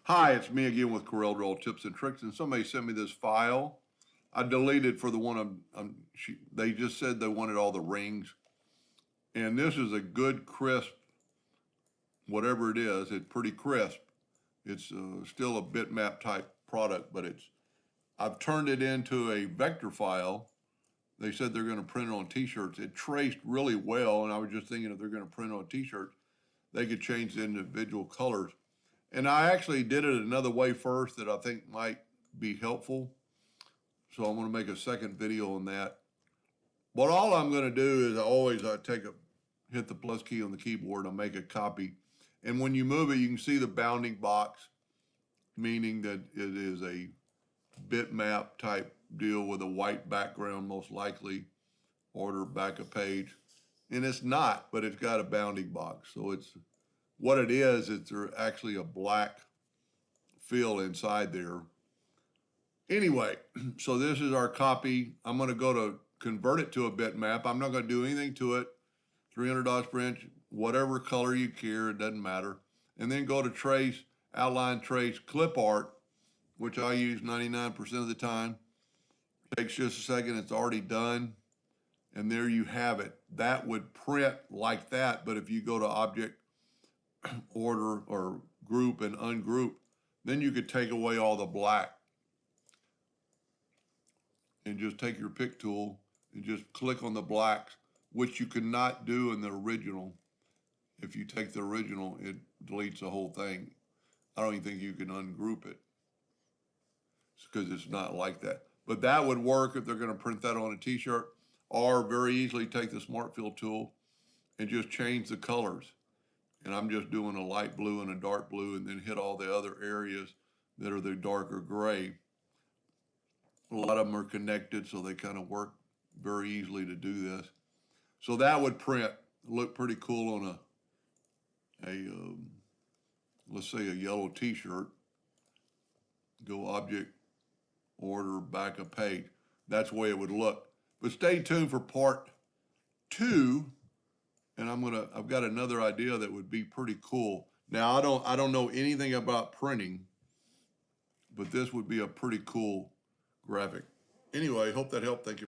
Hi, it's me again with Corel Roll Tips and Tricks, and somebody sent me this file. I deleted for the one they just said they wanted all the rings, and this is a good crisp, whatever it is. It's pretty crisp. It's still a bitmap type product, but I've turned it into a vector file. They said they're going to print it on T-shirts. It traced really well, and I was just thinking if they're going to print it on T-shirts, they could change the individual colors. And I actually did it another way first that I think might be helpful. So I'm going to make a second video on that. But all I'm going to do is hit the plus key on the keyboard and I'll make a copy. And when you move it, you can see the bounding box, meaning that it is a bitmap type deal with a white background, most likely, order back a page. And it's not, but it's got a bounding box. So what it is, it's actually a black fill inside there. Anyway, so this is our copy. I'm going to go to convert it to a bitmap. I'm not going to do anything to it. $300 per inch, whatever color you care, it doesn't matter. And then go to trace, outline trace, clip art, which I use 99% of the time. Takes just a second, it's already done. And there you have it. That would print like that, but if you go to object, order, or group and ungroup, then you could take away all the black and just take your pick tool and just click on the blacks, which you could not do in the original. If you take the original, it deletes the whole thing. I don't even think you can ungroup it because it's not like that. But that would work if they're going to print that on a t-shirt, or very easily take the Smart Fill tool and just change the colors. And I'm just doing a light blue and a dark blue and then hit all the other areas that are the darker gray. A lot of them are connected, so they kind of work very easily to do this. So that would print, look pretty cool on let's say a yellow t-shirt. Go object, order, back a page. That's the way it would look. But stay tuned for part 2, and I've got another idea that would be pretty cool. Now I don't know anything about printing, but this would be a pretty cool graphic. Anyway, hope that helped. Thank you.